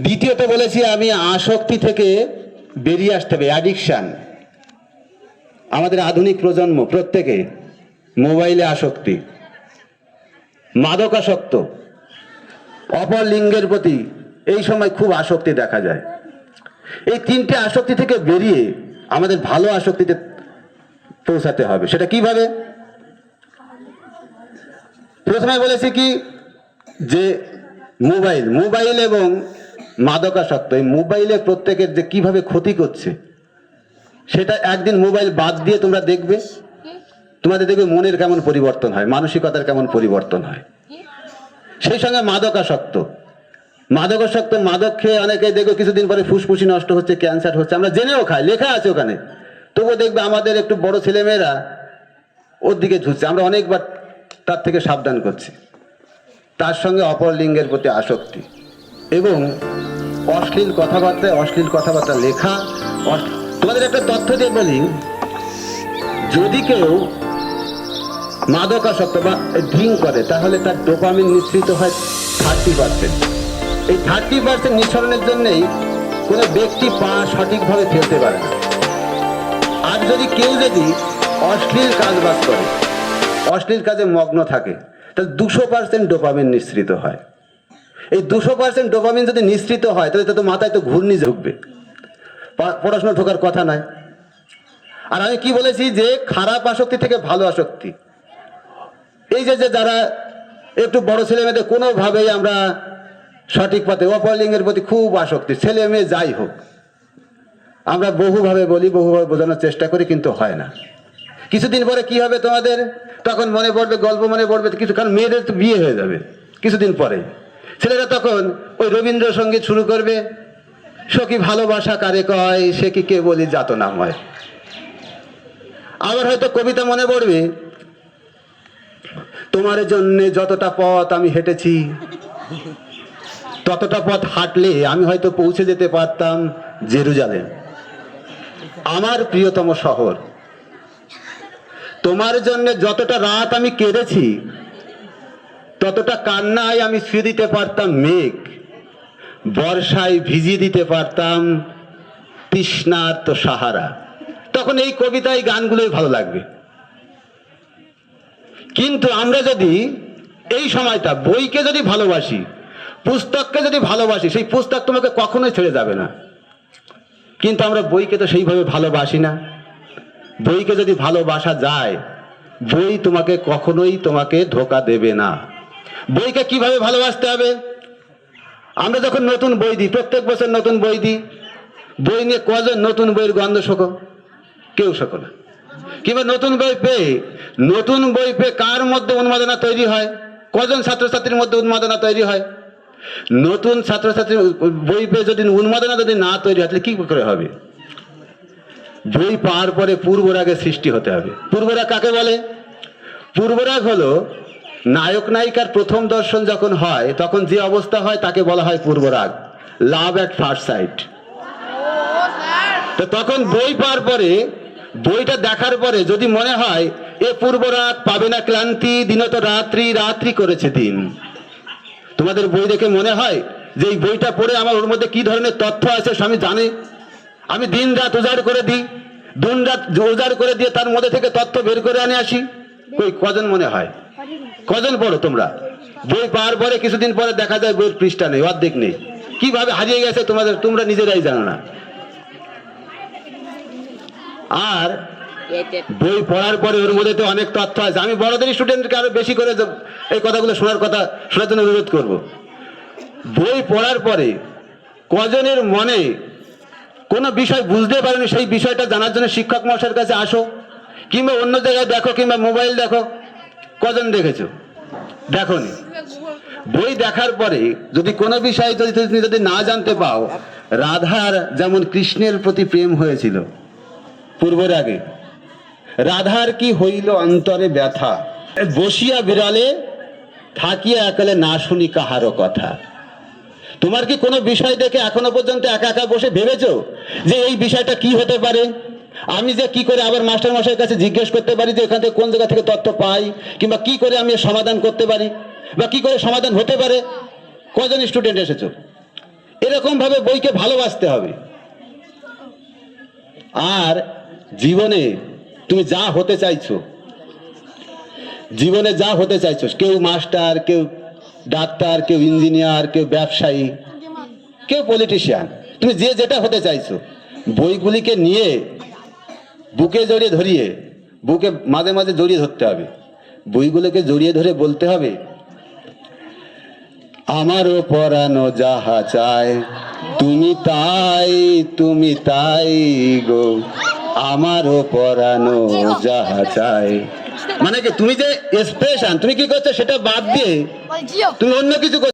দ্বিতীয়ত বলেছি আমি আসক্তি থেকে বেরিয়ে আসতে হবে, অ্যাডিকশান। আমাদের আধুনিক প্রজন্ম প্রত্যেকে মোবাইলে আসক্তি, মাদকাসক্ত, অপর লিঙ্গের প্রতি এই সময় খুব আসক্তি দেখা যায়। এই তিনটে আসক্তি থেকে বেরিয়ে আমাদের ভালো আসক্তিতে পৌঁছাতে হবে। সেটা কিভাবে? প্রথমে বলেছি কি যে মোবাইল এবং মাদকাসক্ত, এই মোবাইলে প্রত্যেকের যে কিভাবে ক্ষতি করছে সেটা একদিন মোবাইল বাদ দিয়ে তোমরা দেখবে, তোমাদের দেখবে মনের কেমন পরিবর্তন হয়, মানসিকতার কেমন পরিবর্তন হয়। সেই সঙ্গে মাদক মাদক খেয়ে অনেকে দেখবে কিছুদিন পরে ফুসফুসি নষ্ট হচ্ছে, ক্যান্সার হচ্ছে। আমরা জেনেও খাই, লেখা আছে ওখানে, তবুও দেখবে আমাদের একটু বড় ছেলেমেয়েরা ওর দিকে ঝুঁকছে। আমরা অনেকবার তার থেকে সাবধান করছি। তার সঙ্গে অপর লিঙ্গের প্রতি আসক্তি এবং অশ্লীল কথাবার্তা লেখা। তোমাদের একটা তথ্য দিয়ে বলি, যদি কেউ মাদকাসক্ত বা ড্রিঙ্ক করে তাহলে তার ডোপামিন নিঃসৃত হয় 30%। এই 30% নিঃসরণের জন্যই কোনো ব্যক্তি পা সঠিকভাবে ফেলতে পারে না। আর কেউ যদি অশ্লীল কাজবাজ করে, অশ্লীল কাজে মগ্ন থাকে, তাহলে 200% ডোপামিন নিঃসৃত হয়। এই 200% ডোপামিন যদি নিঃসৃত হয় তাহলে তো মাথায় তো ঘূর্ণি ঢুকবে, পড়াশোনা ঢোকার কথা নয়। আর আমি কি বলেছি যে খারাপ আসক্তি থেকে ভালো আসক্তি, এই যে যারা একটু বড় ছেলে মেয়েদের কোনোভাবেই আমরা সঠিক পথে, অপরলিঙ্গের প্রতি খুব আসক্তি, ছেলে মেয়ে যাই হোক, আমরা বহুভাবে বলি, বহুভাবে বোঝানোর চেষ্টা করি, কিন্তু হয় না। কিছুদিন পরে কি হবে তোমাদের, তখন মনে পড়বে, গল্প মনে পড়বে কিছু, কারণ মেয়েদের তো বিয়ে হয়ে যাবে কিছুদিন পরে। ছেলেরা তখন ওই রবীন্দ্রসঙ্গীত শুরু করবে, সখী ভালোবাসা কারে কয়, সে কি কে বলি যাতনাময়। আবার হয়তো কবিতা মনে পড়বে, তোমার জন্যে যতটা পথ আমি হেঁটেছি, ততটা পথ হাঁটলে আমি হয়তো পৌঁছে যেতে পারতাম জেরুজালেম, আমার প্রিয়তম শহর। তোমার জন্য যতটা রাত আমি কেঁদেছি, ততটা কান্নায় আমি ছুঁয়ে দিতে পারতাম মেঘ, বর্ষায় ভিজিয়ে দিতে পারতাম তৃষ্ণার্ত সাহারা। তখন এই কবিতা, এই গানগুলোই ভালো লাগবে। কিন্তু আমরা যদি এই সময়টা বইকে যদি ভালোবাসি, পুস্তককে যদি ভালোবাসি, সেই পুস্তক তোমাকে কখনোই ছেড়ে যাবে না। কিন্তু আমরা বইকে তো সেইভাবে ভালোবাসি না। বইকে যদি ভালোবাসা যায়, বই তোমাকে কখনোই ধোঁকা দেবে না। বইকে কিভাবে ভালোবাসতে হবে? আমরা যখন নতুন বই দিই, প্রত্যেক বছর নতুন বই দিই, বই নিয়ে কজন নতুন বইয়ের গন্ধ শোকো? কেউ শোকো না। কিংবা নতুন বই পেয়ে কার মধ্যে উন্মাদনা তৈরি হয়? কজন ছাত্রছাত্রীর মধ্যে উন্মাদনা তৈরি হয়? নতুন ছাত্রছাত্রী বই পেয়ে যদি উন্মাদনা না তৈরি হয়, তাহলে কি করে হবে? বই পাওয়ার পরে পূর্বরাগের সৃষ্টি হতে হবে। পূর্বরাগ কাকে বলে? পূর্বরাগ হলো নায়ক নায়িকার প্রথম দর্শন যখন হয়, তখন যে অবস্থা হয় তাকে বলা হয় পূর্বরাগ, লাভ অ্যাট ফার্স্ট সাইট। তো তখন বই পাওয়ার পরে, বইটা দেখার পরে যদি মনে হয় এ পূর্বরাগ পাবে না ক্লান্তি, দিনত রাত্রি করেছে দিন, তোমাদের বই দেখে মনে হয় যে এই বইটা পড়ে আমার ওর মধ্যে কি ধরনের তথ্য আছে স্বামী জানে, আমি দিন রাত উজাড় করে দিই, উজাড় করে দিয়ে তার মধ্যে থেকে তথ্য বের করে আনে আসি। কজন মনে হয়? কজন পড়ো তোমরা? বই পাওয়ার পরে কিছুদিন পরে দেখা যায় বইয়ের পৃষ্ঠা নেই, অর্ধেক নেই। কিভাবে হারিয়ে গেছে তোমরা নিজেরাই জানো না। আর বই পড়ার পরে ওর মধ্যে তো অনেক তথ্য আছে। আমি বড়দের স্টুডেন্টকে আরো বেশি করে এই কথাগুলো শোনার জন্য অনুরোধ করব। বই পড়ার পরে কজনের মনে কোনো বিষয় বুঝতে পারেনি, সেই বিষয়টা জানার জন্য শিক্ষক মহাশয়ের কাছে আসো, কিংবা অন্য জায়গায় দেখো, কিংবা মোবাইল দেখো। কজন দেখেছো? দেখোনি। বই দেখার পরে যদি কোনো বিষয় যদি না জানতে পাও, রাধার যেমন কৃষ্ণের প্রতি প্রেম হয়েছিল পূর্বরাগে, রাধার কি হইল অন্তরে ব্যথা, বসিয়া বিড়ালে থাকিয়া একালে না শুনি কাহারও কথা। তোমার কি কোনো বিষয় দেখে এখনো পর্যন্ত একা একা বসে ভেবেছো যে এই বিষয়টা কি হতে পারে? আমি যে কি করে আবার মাস্টার মশাইয়ের কাছে জিজ্ঞেস করতে পারি যে এখান থেকে কোন জায়গা থেকে তথ্য পাই, কিংবা কি করে আমি সমাধান করতে পারি, বা কি করে সমাধান হতে পারে? কজন স্টুডেন্ট এসেছো? এরকম ভাবে বইকে ভালোবাসতে হবে। আর জীবনে তুমি যা হতে চাইছো, জীবনে যা হতে চাইছো, কেউ মাস্টার, কেউ ডাক্তার, কেউ ইঞ্জিনিয়ার, কেউ ব্যবসায়ী, কেউ পলিটিশিয়ান, তুমি যে যেটা হতে চাইছো, বইগুলিকে নিয়ে বুকে জড়িয়ে ধরিয়ে, বুকে মাঝে মাঝে জড়িয়ে ধরতে হবে, বইগুলোকে জড়িয়ে ধরে বলতে হবে, আমারও পরানো যাহা চায় তুমি তাই গো, আমারও পরানো যাহা চায়। মানে কি, তুমি যে এক্সপ্রেশন তুমি কি করছো সেটা বাদ দিয়ে তুমি অন্য কিছু করছো।